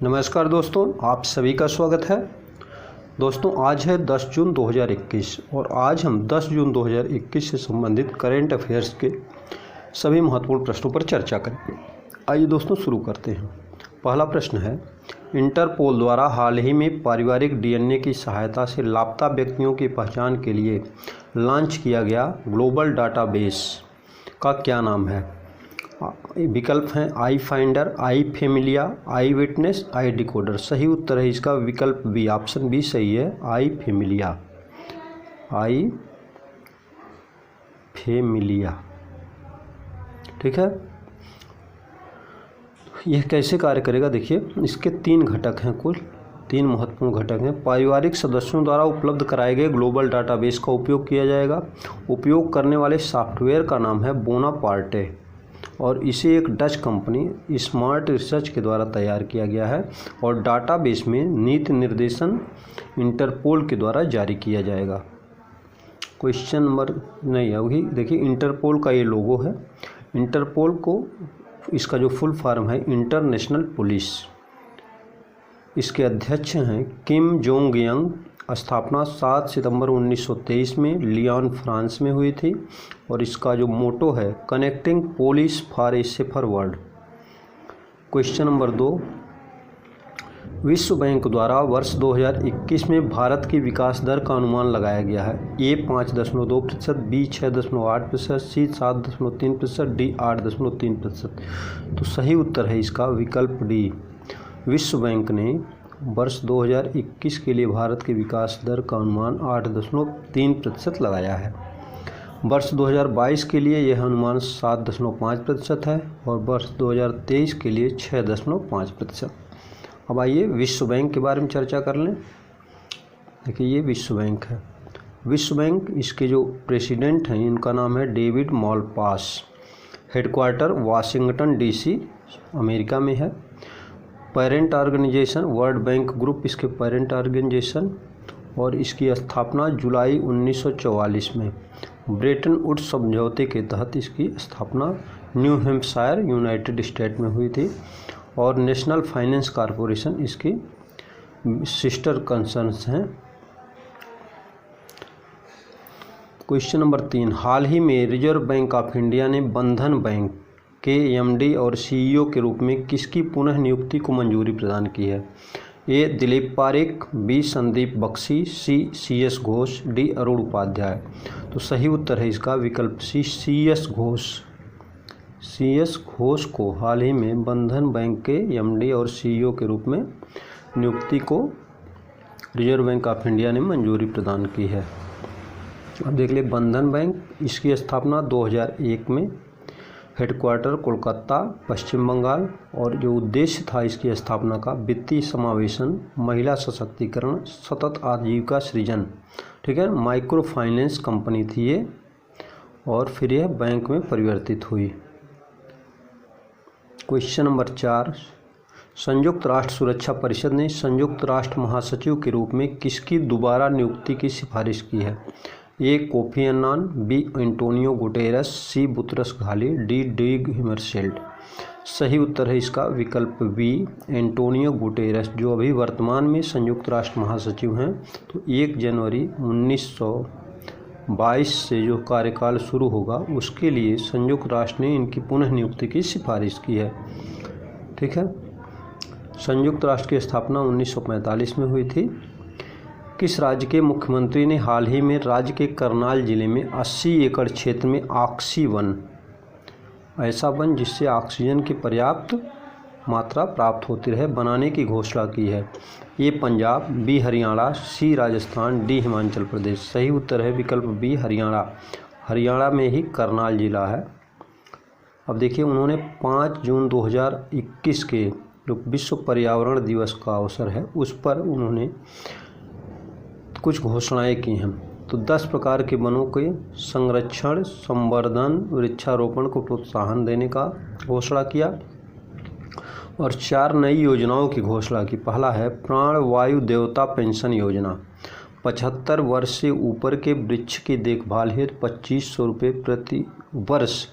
नमस्कार दोस्तों, आप सभी का स्वागत है। दोस्तों, आज है 10 जून 2021 और आज हम 10 जून 2021 से संबंधित करेंट अफेयर्स के सभी महत्वपूर्ण प्रश्नों पर चर्चा करेंगे। आइए दोस्तों शुरू करते हैं। पहला प्रश्न है, इंटरपोल द्वारा हाल ही में पारिवारिक डीएनए की सहायता से लापता व्यक्तियों की पहचान के लिए लॉन्च किया गया ग्लोबल डाटाबेस का क्या नाम है? विकल्प हैं आई फाइंडर, आई फेमिलिया, आई विटनेस, आई डिकोडर। सही उत्तर है इसका विकल्प बी, ऑप्शन बी सही है, आई फेमिलिया। आई फेमिलिया, ठीक है। यह कैसे कार्य करेगा? देखिए, इसके 3 घटक हैं, कुल 3 महत्वपूर्ण घटक हैं। पारिवारिक सदस्यों द्वारा उपलब्ध कराए गए ग्लोबल डाटाबेस का उपयोग किया जाएगा। उपयोग करने वाले सॉफ्टवेयर का नाम है बोनापार्टे और इसे एक डच कंपनी स्मार्ट रिसर्च के द्वारा तैयार किया गया है और डाटाबेस में नीति निर्देशन इंटरपोल के द्वारा जारी किया जाएगा। क्वेश्चन नंबर नहीं होगी। देखिए, इंटरपोल का ये लोगो है। इंटरपोल को इसका जो फुल फॉर्म है इंटरनेशनल पुलिस। इसके अध्यक्ष हैं किम जोंग यंग। स्थापना 7 सितंबर 1923 में लियोन, फ्रांस में हुई थी और इसका जो मोटो है connecting police for a safer world. Question number 2, विश्व बैंक द्वारा वर्ष 2021 में भारत की विकास दर का अनुमान लगाया गया है। ए 5.2%, बी 6.8%, सी 7.3%, डी 8.3%। तो सही उत्तर है इसका विकल्प डी। विश्व बैंक ने वर्ष 2021 के लिए भारत के विकास दर का अनुमान 8.3% लगाया है। वर्ष 2022 के लिए यह अनुमान 7.5% है और वर्ष 2023 के लिए 6.5%। अब आइए विश्व बैंक के बारे में चर्चा कर लें। देखिए, ये विश्व बैंक है। विश्व बैंक, इसके जो प्रेसिडेंट हैं इनका नाम है David Malpass. Headquarter Washington DC America में है। Parent organization World Bank group इसके पेरेंट ऑर्गेनाइजेशन और इसकी स्थापना जुलाई 1944 में ब्रेटन वुड्स समझौते के तहत इसकी स्थापना न्यू हैम्पशायर यूनाइटेड स्टेट में हुई थी और नेशनल फाइनेंस कॉरपोरेशन इसकी सिस्टर कंसर्न्स हैं। क्वेश्चन नंबर 3, हाल ही में रिजर्व बैंक ऑफ इंडिया ने बंधन बैंक के MD और CEO के रूप में किसकी पुनः नियुक्ति को मंजूरी प्रदान की है? ए दिलीप पारेख, बी संदीप बख्शी, सी CS घोष, डी अरुण उपाध्याय। तो सही उत्तर है इसका विकल्प सी, CS घोष। CS घोष को हाल ही में बंधन बैंक के MD और CEO के रूप में नियुक्ति को रिजर्व बैंक ऑफ इंडिया ने मंजूरी प्रदान की है। अब देख ले, बंधन बैंक, इसकी स्थापना 2001 में, हेडक्वार्टर कोलकाता, पश्चिम बंगाल और जो उद्देश्य था इसकी स्थापना का वित्तीय समावेशन, महिला सशक्तिकरण, सतत आजीविका सृजन, ठीक है। माइक्रो फाइनेंस कंपनी थी ये और फिर यह बैंक में परिवर्तित हुई। क्वेश्चन नंबर 4, संयुक्त राष्ट्र सुरक्षा परिषद ने संयुक्त राष्ट्र महासचिव के रूप में किसकी दोबारा नियुक्ति की सिफारिश की है? A Kofi Annan, B Antonio Guterres, C Boutros Ghali, D Dag Hammarskjold. सही उत्तर है इसका विकल्प बी, एंटोनियो गुटेरस, जो अभी वर्तमान में संयुक्त राष्ट्र महासचिव हैं। तो 1 जनवरी 1922 से जो कार्यकाल शुरू होगा उसके लिए संयुक्त राष्ट्र ने इनकी पुनः नियुक्ति की सिफारिश की है, ठीक है। संयुक्त राष्ट्र की स्थापना 1945 में हुई थी। किस राज्य के मुख्यमंत्री ने हाल ही में राज्य के करनाल जिले में 80 एकड़ क्षेत्र में ऑक्सी वन, ऐसा वन जिससे ऑक्सीजन की पर्याप्त मात्रा प्राप्त होती रहे, बनाने की घोषणा की है? ए पंजाब, बी हरियाणा, सी राजस्थान, डी हिमाचल प्रदेश। सही उत्तर है विकल्प बी, हरियाणा। हरियाणा में ही करनाल जिला है। अब देखिए, उन्होंने 5 जून 2021 के जो विश्व पर्यावरण दिवस का अवसर है उस पर उन्होंने कुछ घोषणाएं की हैं। तो 10 प्रकार के वनों के संरक्षण, संवर्धन, वृक्षारोपण को प्रोत्साहन देने का घोषणा किया और 4 नई योजनाओं की घोषणा की। पहला है प्राण वायु देवता पेंशन योजना। 75 वर्ष से ऊपर के वृक्ष की देखभाल हेतु 2500 रुपये प्रति वर्ष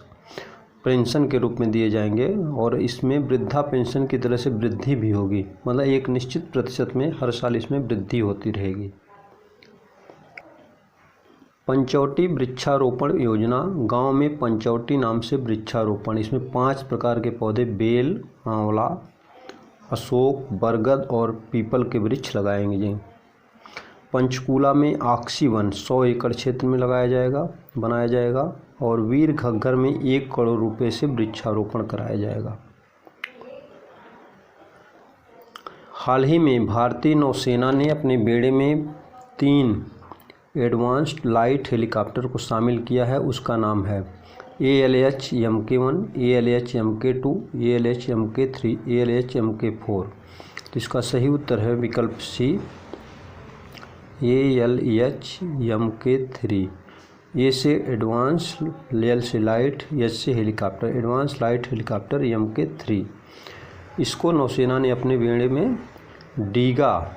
पेंशन के रूप में दिए जाएंगे और इसमें वृद्धा पेंशन की तरह से वृद्धि भी होगी, मतलब एक निश्चित प्रतिशत में हर साल इसमें वृद्धि होती रहेगी। पंचवटी वृक्षारोपण योजना, गांव में पंचवटी नाम से वृक्षारोपण, इसमें 5 प्रकार के पौधे बेल, आंवला, अशोक, बरगद और पीपल के वृक्ष लगाएंगे। पंचकूला में ऑक्सीवन 100 एकड़ क्षेत्र में बनाया जाएगा और वीर घग्गर में 1 करोड़ रुपए से वृक्षारोपण कराया जाएगा। हाल ही में भारतीय नौसेना ने अपने बेड़े में 3 एडवांस्ड लाइट हेलीकॉप्टर को शामिल किया है। उसका नाम है ALH MK1, ALH MK2, ALH MK3, ALH MK4। तो इसका सही उत्तर है विकल्प सी, ALH MK3। ए से एडवांस, एल से लाइट, एच से helicopter, advance light helicopter MK3। इसको नौसेना ने अपने बेड़े में डीगा,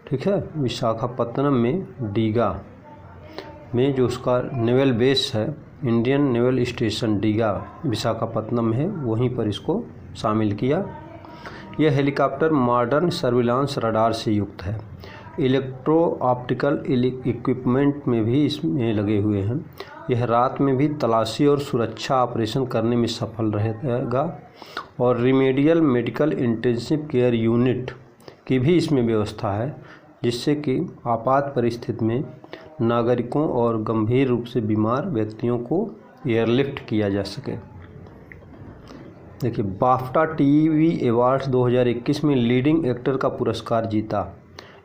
ठीक है, विशाखापत्तनम में डीगा में जो उसका नेवल बेस है, इंडियन नेवल स्टेशन डीगा विशाखापत्तनम है, वहीं पर इसको शामिल किया। यह हेलीकॉप्टर मॉडर्न सर्विलांस रडार से युक्त है। इलेक्ट्रो ऑप्टिकल इक्विपमेंट में भी इसमें लगे हुए हैं। यह रात में भी तलाशी और सुरक्षा ऑपरेशन करने में सफल रहेगा और remedial medical intensive care unit की भी इसमें व्यवस्था है, जिससे कि आपात परिस्थिति में नागरिकों और गंभीर रूप से बीमार व्यक्तियों को एयरलिफ्ट किया जा सके। देखिए, बाफ्टा टीवी अवार्ड्स 2021 में लीडिंग एक्टर का पुरस्कार जीता।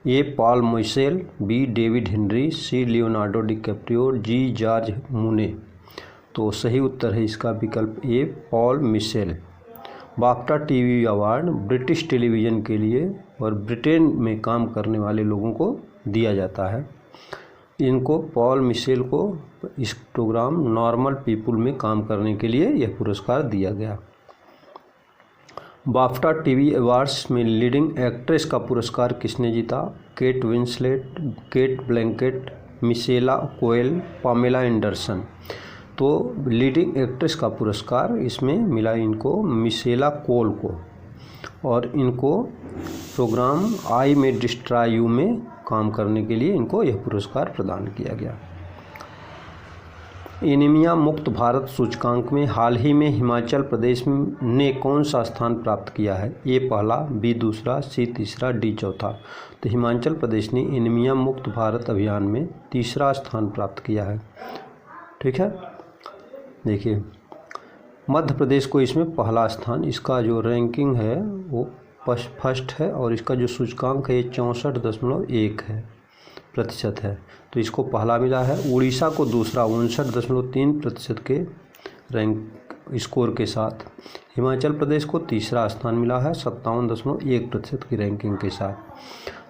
A Paul Mitchell, B David Henry, C Leonardo DiCaprio, G George Mooney. तो सही उत्तर है इसका विकल्प A Paul Mitchell. BAFTA TV award British television के लिए और ब्रिटेन में काम करने वाले लोगों को दिया जाता है। इनको पॉल मिशेल को इस प्रोग्राम नॉर्मल पीपुल में काम करने के लिए यह पुरस्कार दिया गया। बाफ्टा टीवी अवार्ड्स में लीडिंग एक्ट्रेस का पुरस्कार किसने जीता? केट विंसलेट, केट ब्लैंकेट, मिशेला कोएल, पामेला एंडरसन। तो लीडिंग एक्ट्रेस का पुरस्कार इसमें मिला इनको मिशेला कोल को, और इनको प्रोग्राम आई में डिस्ट्रॉय यू में काम करने के लिए इनको यह पुरस्कार प्रदान किया गया। एनीमिया मुक्त भारत सूचकांक में हाल ही में हिमाचल प्रदेश ने कौन सा स्थान प्राप्त किया है? ए पहला, बी दूसरा, सी तीसरा, डी चौथा। तो हिमाचल प्रदेश ने एनीमिया मुक्त भारत अभियान में तीसरा स्थान प्राप्त किया है। ठीक है, देखिए मध्य प्रदेश को इसमें पहला स्थान, इसका जो रैंकिंग है वो फर्स्ट है और इसका जो सूचकांक है 64.1 प्रतिशत है, तो इसको पहला मिला है। उड़ीसा को दूसरा 59.3% के रैंक स्कोर के साथ। हिमाचल प्रदेश को तीसरा स्थान मिला है 57.1% की रैंकिंग के साथ।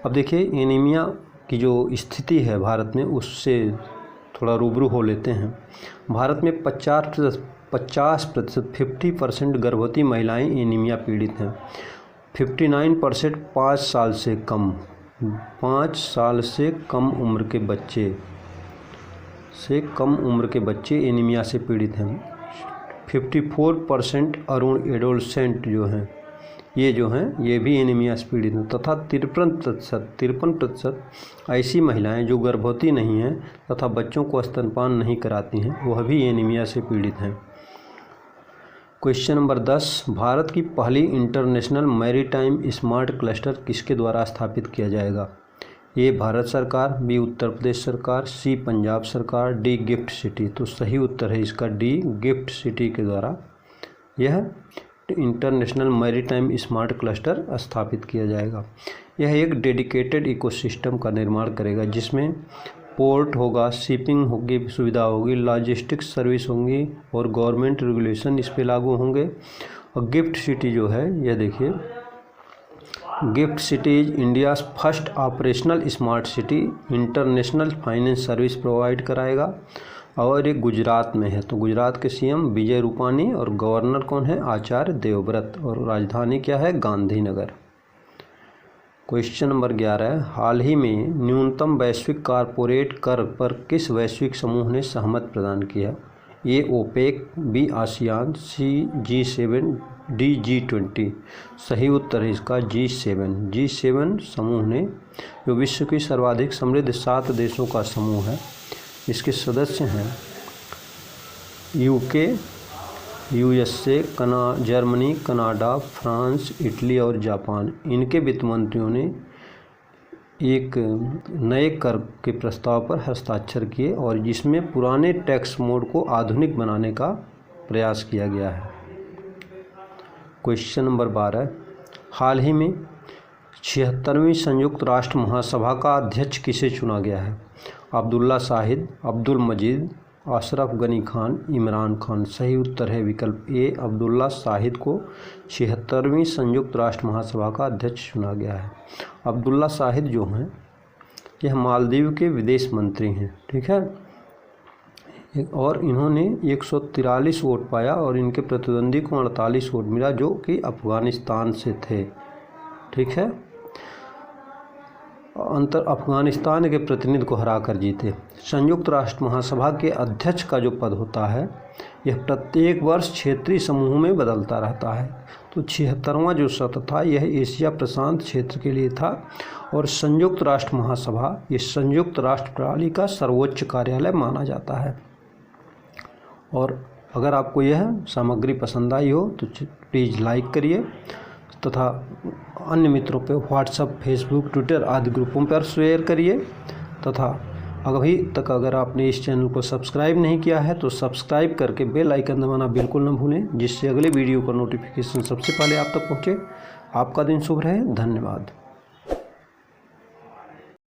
अब देखिए एनीमिया की जो स्थिति है भारत में उससे थोड़ा रूबरू हो लेते हैं। भारत में 50% 50% गर्भवती महिलाएं एनीमिया पीड़ित हैं। 59% 5 साल से कम उम्र के बच्चे एनीमिया से पीड़ित हैं। 54% अरुण एडोलसेंट जो हैं ये भी एनीमिया से पीड़ित हैं, तथा 53% ऐसी महिलाएं जो गर्भवती नहीं हैं तथा बच्चों को स्तनपान नहीं कराती हैं, वह भी एनीमिया से पीड़ित हैं। क्वेश्चन नंबर 10, भारत की पहली इंटरनेशनल मैरीटाइम स्मार्ट क्लस्टर किसके द्वारा स्थापित किया जाएगा? ए भारत सरकार, बी उत्तर प्रदेश सरकार, सी पंजाब सरकार, डी गिफ्ट सिटी। तो सही उत्तर है इसका डी गिफ्ट सिटी के द्वारा यह इंटरनेशनल मैरीटाइम स्मार्ट क्लस्टर स्थापित किया जाएगा। यह एक डेडिकेटेड इकोसिस्टम का निर्माण करेगा जिसमें पोर्ट होगा, शिपिंग होगी, सुविधा होगी, लॉजिस्टिक्स सर्विस होंगी और गवर्नमेंट रेगुलेशन इस पे लागू होंगे। और गिफ्ट सिटी जो है यह देखिए, gift city is India's first operational smart city, international finance service provide कराएगा और ये गुजरात में है। तो गुजरात के सीएम विजय रूपानी और गवर्नर कौन है? आचार्य देवव्रत, और राजधानी क्या है? गांधीनगर। क्वेश्चन नंबर 11 है, हाल ही में न्यूनतम वैश्विक कारपोरेट कर पर किस वैश्विक समूह ने सहमति प्रदान किया? ए ओपेक, बी आसियान, सी G7, डी G20। सही उत्तर है इसका G7 समूह ने, जो विश्व की सर्वाधिक समृद्ध 7 देशों का समूह है। इसके सदस्य हैं UK, USA, Germany, Canada, France, Italy और जापान। इनके वित्त मंत्रियों ने एक नए कर के प्रस्ताव पर हस्ताक्षर किए और जिसमें पुराने टैक्स मोड को आधुनिक बनाने का प्रयास किया गया है। क्वेश्चन नंबर 12, हाल ही में 76वीं संयुक्त राष्ट्र महासभा का अध्यक्ष किसे चुना गया है? अब्दुल्ला शाहिद, अब्दुल मजीद, अशरफ गनी खान, इमरान खान। सही उत्तर है विकल्प ए, अब्दुल्ला शाहिद को 76वीं संयुक्त राष्ट्र महासभा का अध्यक्ष चुना गया है। अब्दुल्ला शाहिद जो हैं यह मालदीव के विदेश मंत्री हैं, ठीक है, और इन्होंने 143 वोट पाया और इनके प्रतिद्वंदी को 48 वोट मिला, जो कि अफ़गानिस्तान से थे, ठीक है। अफ़गानिस्तान के प्रतिनिधि को हराकर जीते। संयुक्त राष्ट्र महासभा के अध्यक्ष का जो पद होता है यह प्रत्येक वर्ष क्षेत्रीय समूह में बदलता रहता है। तो 76वां जो सत्र था यह एशिया प्रशांत क्षेत्र के लिए था और संयुक्त राष्ट्र महासभा ये संयुक्त राष्ट्र प्रणाली का सर्वोच्च कार्यालय माना जाता है। और अगर आपको यह सामग्री पसंद आई हो तो प्लीज़ लाइक करिए तथा अन्य मित्रों पे व्हाट्सएप, फेसबुक, ट्विटर आदि ग्रुपों पर शेयर करिए तथा अभी तक अगर आपने इस चैनल को सब्सक्राइब नहीं किया है तो सब्सक्राइब करके बेल आइकन दबाना बिल्कुल न भूलें, जिससे अगले वीडियो का नोटिफिकेशन सबसे पहले आप तक पहुँचे। आपका दिन शुभ रहे। धन्यवाद।